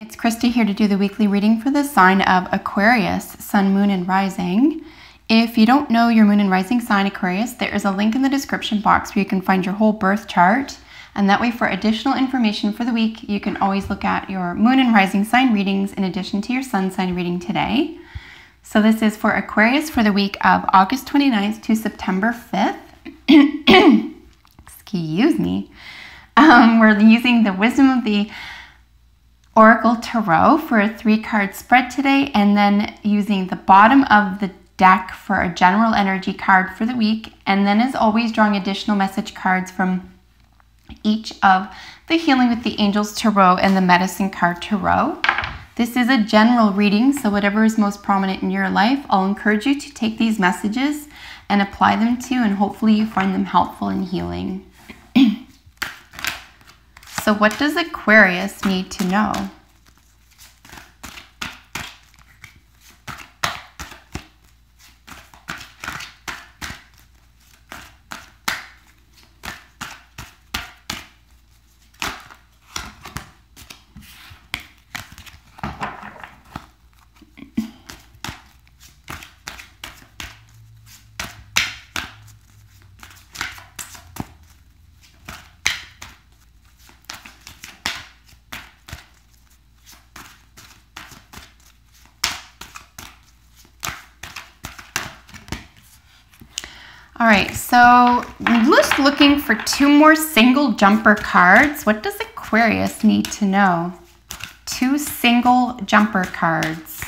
It's Krista here to do the weekly reading for the sign of Aquarius, Sun, Moon, and Rising. If you don't know your Moon and Rising sign, Aquarius, there is a link in the description box where you can find your whole birth chart. And that way, for additional information for the week, you can always look at your Moon and Rising sign readings in addition to your Sun sign reading today. So this is for Aquarius for the week of August 29th to September 5th. Excuse me. We're using the Wisdom of the Oracle Tarot for a 3-card spread today, and then using the bottom of the deck for a general energy card for the week, and then as always drawing additional message cards from each of the Healing with the Angels Tarot and the Medicine card Tarot. This is a general reading, so whatever is most prominent in your life, I'll encourage you to take these messages and apply them to, and hopefully you find them helpful and healing. So what does Aquarius need to know? All right, so I'm just looking for 2 more single jumper cards. What does Aquarius need to know? 2 single jumper cards.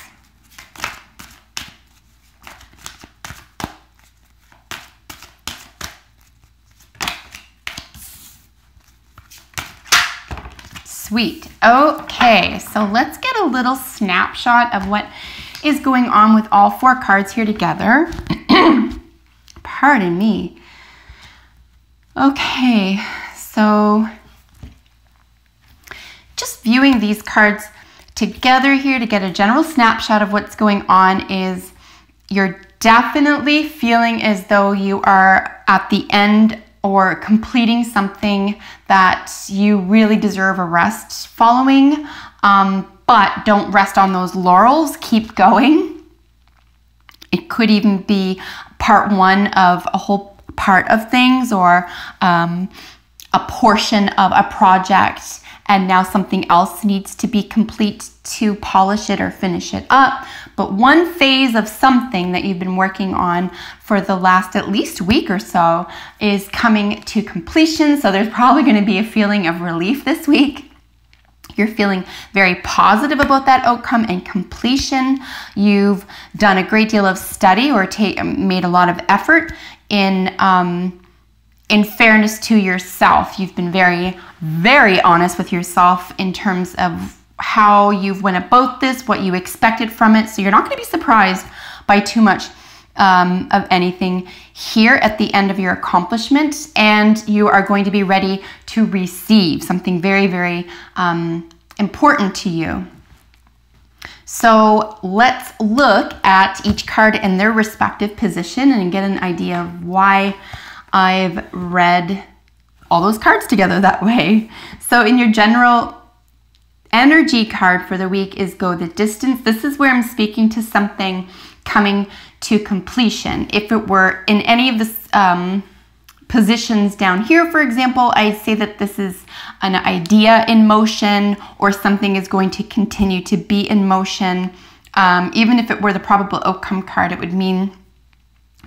Sweet. Okay, so let's get a little snapshot of what is going on with all 4 cards here together. Pardon me. Okay, so just viewing these cards together here to get a general snapshot of what's going on is you're definitely feeling as though you are at the end or completing something that you really deserve a rest following, but don't rest on those laurels. Keep going. It could even be part 1 of a whole part of things, or a portion of a project, and now something else needs to be complete to polish it or finish it up. But one phase of something that you've been working on for the last at least week or so is coming to completion. So there's probably going to be a feeling of relief this week. You're feeling very positive about that outcome and completion. You've done a great deal of study or made a lot of effort in fairness to yourself. You've been very, very honest with yourself in terms of how you've went about this, what you expected from it. So you're not going to be surprised by too much of anything here at the end of your accomplishment, and you are going to be ready to receive something very, very important to you. So let's look at each card in their respective position and get an idea of why I've read all those cards together that way. So in your general energy card for the week is Go the Distance. This is where I'm speaking to something coming to completion. If it were in any of the positions down here, for example, I'd say that this is an idea in motion, or something is going to continue to be in motion. Even if it were the probable outcome card, it would mean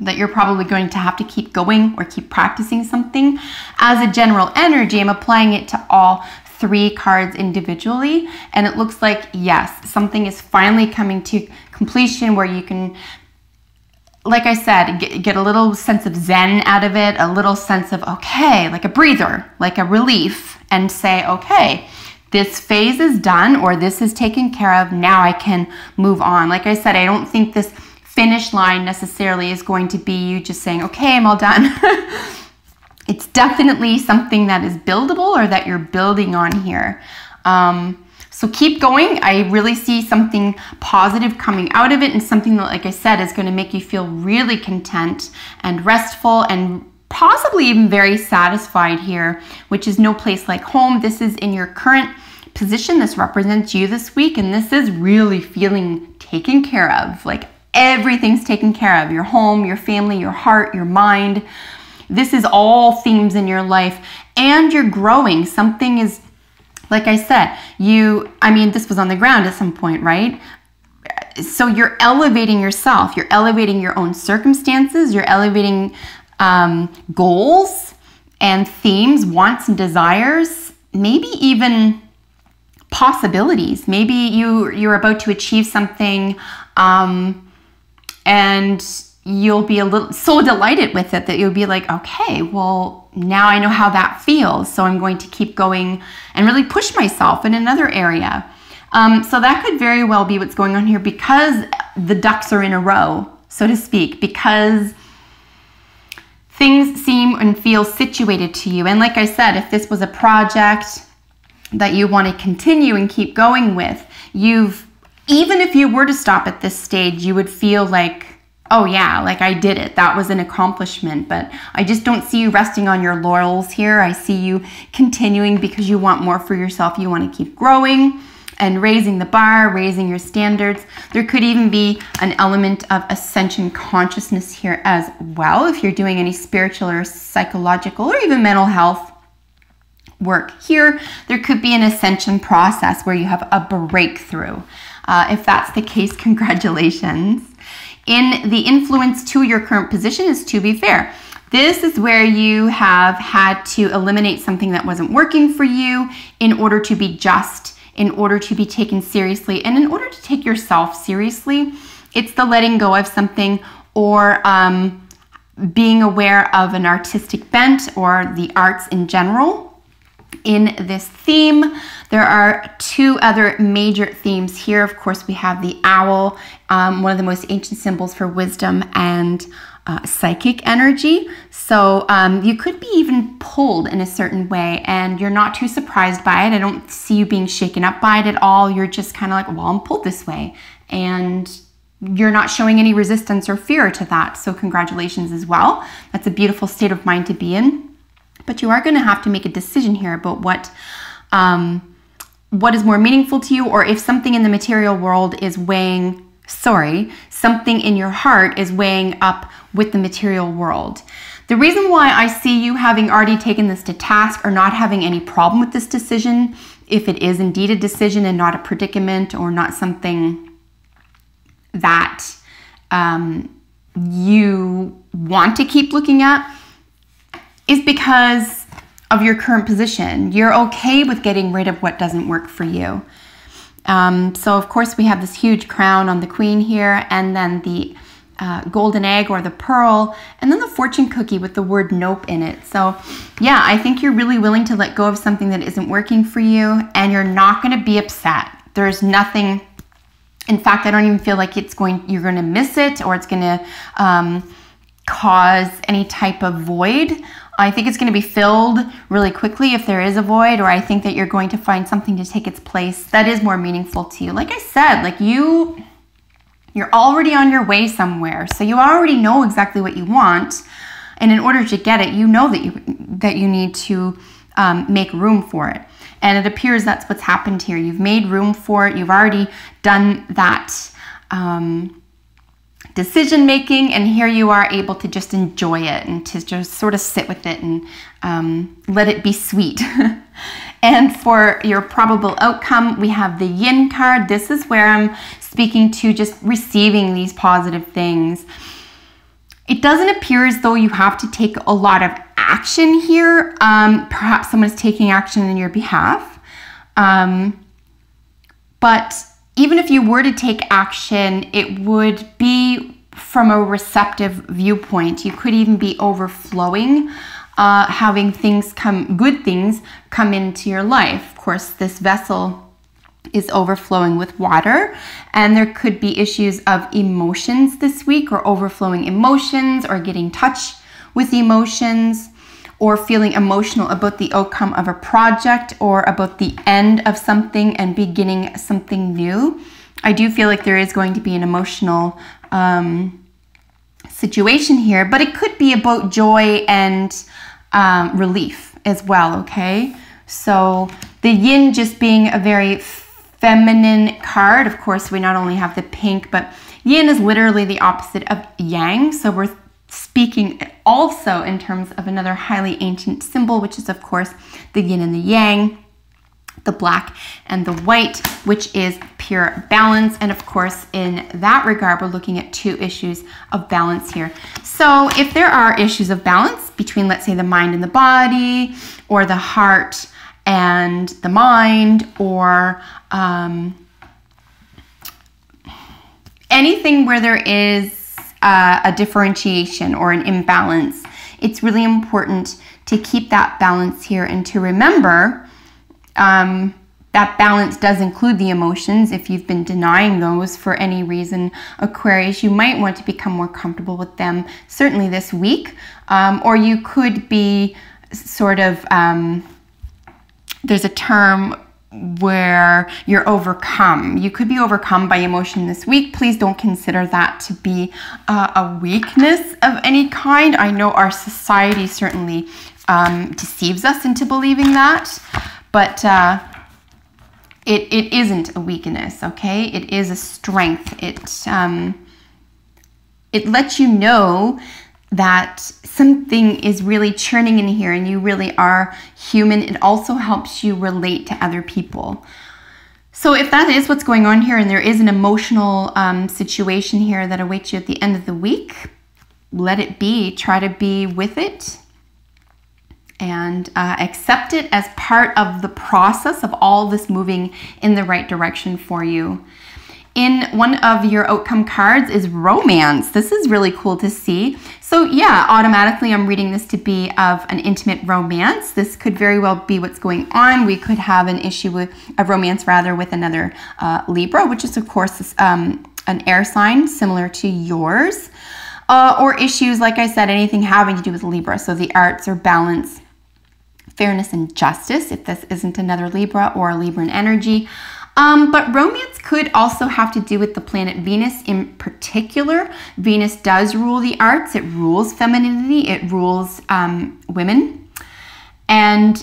that you're probably going to have to keep going or keep practicing something. As a general energy, I'm applying it to all 3 cards individually, and it looks like, yes, something is finally coming to completion where you can, like I said, get a little sense of zen out of it, a little sense of, okay, like a breather, like a relief, and say, okay, this phase is done, or this is taken care of, now I can move on. Like I said, I don't think this finish line necessarily is going to be you just saying, okay, I'm all done. It's definitely something that is buildable, or that you're building on here. So keep going. I really see something positive coming out of it, and something that, like I said, is going to make you feel really content and restful and possibly even very satisfied here, which is no place like home. This is in your current position. This represents you this week, and this is really feeling taken care of. Like everything's taken care of. Your home, your family, your heart, your mind. This is all themes in your life, and you're growing. Something is, like I said, this was on the ground at some point, right? So you're elevating yourself. You're elevating your own circumstances. You're elevating goals and themes, wants and desires, maybe even possibilities. Maybe you're about to achieve something and you'll be so delighted with it that you'll be like, okay, well, now I know how that feels, so I'm going to keep going and really push myself in another area. So that could very well be what's going on here, because the ducks are in a row, so to speak, because things seem and feel situated to you. And like I said, if this was a project that you want to continue and keep going with, even if you were to stop at this stage, you would feel like, oh yeah, like I did it. That was an accomplishment. But I just don't see you resting on your laurels here. I see you continuing because you want more for yourself. You want to keep growing and raising the bar, raising your standards. There could even be an element of ascension consciousness here as well, if you're doing any spiritual or psychological or even mental health work here. There could be an ascension process where you have a breakthrough. If that's the case, congratulations. In the influence to your current position is to be fair. This is where you have had to eliminate something that wasn't working for you in order to be just, in order to be taken seriously, and in order to take yourself seriously. It's the letting go of something, or being aware of an artistic bent or the arts in general. In this theme, there are two other major themes here. Of course, we have the owl, one of the most ancient symbols for wisdom and psychic energy. So you could be even pulled in a certain way, and you're not too surprised by it. I don't see you being shaken up by it at all. You're just kind of like, well, I'm pulled this way. And you're not showing any resistance or fear to that. So congratulations as well. That's a beautiful state of mind to be in. But you are going to have to make a decision here about what is more meaningful to you, or if something in the material world is something in your heart is weighing up with the material world. The reason why I see you having already taken this to task, or not having any problem with this decision, if it is indeed a decision and not a predicament, or not something that you want to keep looking at, is because of your current position. You're okay with getting rid of what doesn't work for you. So of course we have this huge crown on the queen here, and then the golden egg or the pearl, and then the fortune cookie with the word nope in it. So yeah, I think you're really willing to let go of something that isn't working for you, and you're not going to be upset. There's nothing, in fact, I don't even feel like you're going to miss it, or it's going to cause any type of void. I think it's going to be filled really quickly if there is a void, or I think that you're going to find something to take its place that is more meaningful to you. Like I said, like you're already on your way somewhere, so you already know exactly what you want, and in order to get it, you know that you need to make room for it. And it appears that's what's happened here. You've made room for it. You've already done that decision making, and here you are able to just enjoy it and to just sort of sit with it and let it be sweet. And for your probable outcome, we have the yin card. This is where I'm speaking to just receiving these positive things. It doesn't appear as though you have to take a lot of action here. Perhaps someone's taking action on your behalf. But even if you were to take action, it would be from a receptive viewpoint. You could even be overflowing, having good things come into your life. Of course, this vessel is overflowing with water, and there could be issues of emotions this week, or overflowing emotions, or getting touch with emotions, or feeling emotional about the outcome of a project, or about the end of something and beginning something new. I do feel like there is going to be an emotional situation here, but it could be about joy and relief as well, okay? So the yin just being a very feminine card. Of course, we not only have the pink, but yin is literally the opposite of yang. So we're speaking also in terms of another highly ancient symbol, which is of course the yin and the yang, the black and the white, which is pure balance. And of course, in that regard, we're looking at two issues of balance here. So if there are issues of balance between, let's say, the mind and the body, or the heart and the mind, or anything where there is a differentiation or an imbalance, it's really important to keep that balance here and to remember that balance does include the emotions. If you've been denying those for any reason, Aquarius, you might want to become more comfortable with them, certainly this week. Or you could be sort of, there's a term where you're overcome. You could be overcome by emotion this week. Please don't consider that to be a weakness of any kind. I know our society certainly deceives us into believing that, but it isn't a weakness, okay? It is a strength. It lets you know that something is really churning in here and you really are human. It also helps you relate to other people. So if that is what's going on here and there is an emotional situation here that awaits you at the end of the week, let it be. Try to be with it and accept it as part of the process of all this moving in the right direction for you. In one of your outcome cards is romance. This is really cool to see. So yeah, automatically I'm reading this to be of an intimate romance. This could very well be what's going on. We could have an issue with a romance rather with another Libra, which is of course an air sign similar to yours. Or issues, like I said, anything having to do with Libra. So the arts or balance, fairness and justice, if this isn't another Libra or a Libran energy. But romance could also have to do with the planet Venus in particular. Venus does rule the arts. It rules femininity. It rules women. And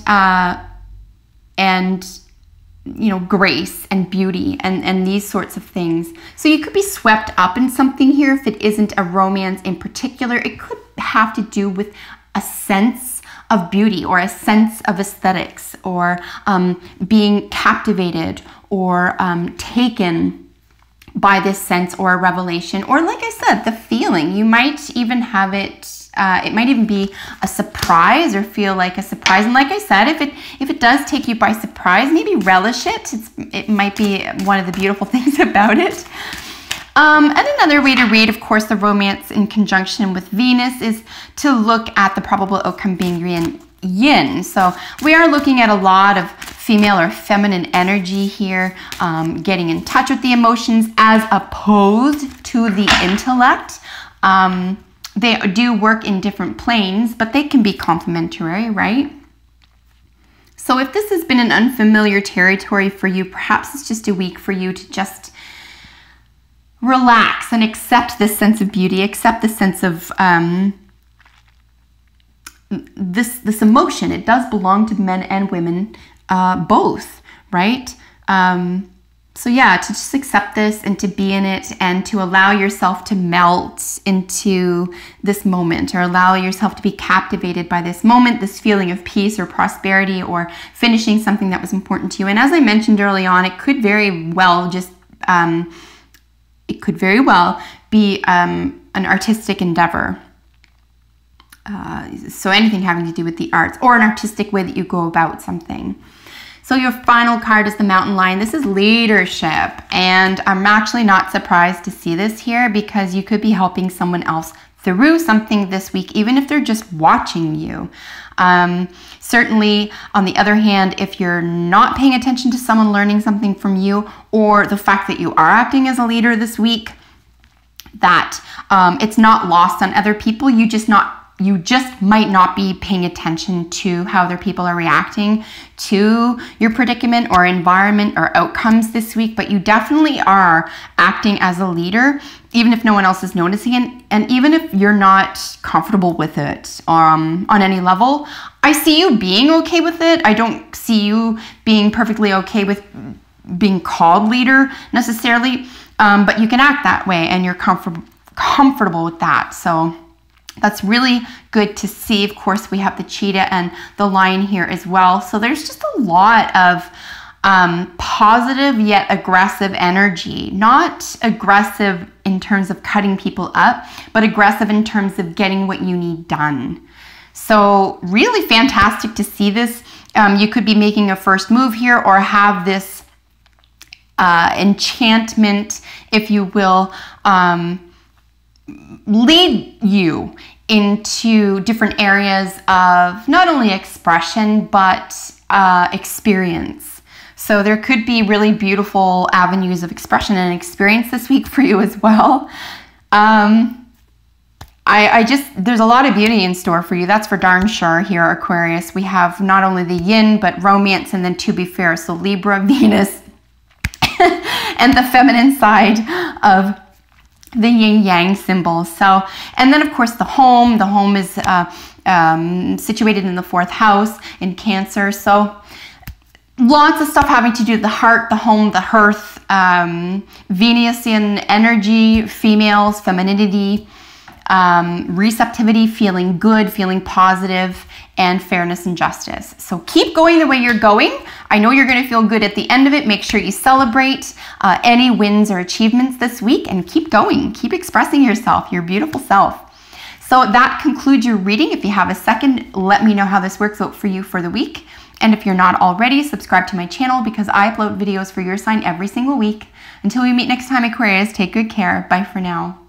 you know, grace and beauty and these sorts of things. So you could be swept up in something here if it isn't a romance in particular. It could have to do with a sense of beauty or a sense of aesthetics or being captivated or taken by this sense or a revelation, or like I said, the feeling. You might even have it, it might even be a surprise or feel like a surprise. And like I said, if it does take you by surprise, maybe relish it. It might be one of the beautiful things about it. And another way to read, of course, the romance in conjunction with Venus is to look at the probable outcome being yin. So we are looking at a lot of female or feminine energy here, getting in touch with the emotions as opposed to the intellect. They do work in different planes, but they can be complementary, right? So if this has been an unfamiliar territory for you, perhaps it's just a week for you to just relax and accept this sense of beauty, accept the sense of this emotion. It does belong to men and women, both, right? So yeah, to just accept this and to be in it and to allow yourself to melt into this moment, or allow yourself to be captivated by this moment, this feeling of peace or prosperity or finishing something that was important to you. And as I mentioned early on, it could very well just it could very well be an artistic endeavor. So anything having to do with the arts or an artistic way that you go about something. So your final card is the Mountain Lion. This is leadership. And I'm actually not surprised to see this here because you could be helping someone else through something this week, even if they're just watching you. Certainly, on the other hand, if you're not paying attention to someone learning something from you, or the fact that you are acting as a leader this week, that it's not lost on other people. You just you just might not be paying attention to how other people are reacting to your predicament or environment or outcomes this week, but you definitely are acting as a leader, even if no one else is noticing it, and even if you're not comfortable with it on any level. I see you being okay with it. I don't see you being perfectly okay with being called leader necessarily, but you can act that way and you're comfortable with that. So that's really good to see. Of course, we have the cheetah and the lion here as well. So there's just a lot of positive yet aggressive energy. Not aggressive in terms of cutting people up, but aggressive in terms of getting what you need done. So really fantastic to see this. You could be making a first move here or have this enchantment, if you will, lead you into different areas of not only expression, but experience. So there could be really beautiful avenues of expression and experience this week for you as well. There's a lot of beauty in store for you. That's for darn sure here, Aquarius. We have not only the yin, but romance, and then to be fair, so Libra, Venus, and the feminine side of the yin yang symbols. So, and then of course the home is situated in the 4th house in Cancer. So lots of stuff having to do with the heart, the home, the hearth, Venusian energy, females, femininity, receptivity, feeling good, feeling positive, and fairness and justice. So keep going the way you're going. I know you're going to feel good at the end of it. Make sure you celebrate any wins or achievements this week and keep going. Keep expressing yourself, your beautiful self. So that concludes your reading. If you have a second, let me know how this works out for you for the week. And if you're not already, subscribe to my channel because I upload videos for your sign every single week. Until we meet next time, Aquarius, take good care. Bye for now.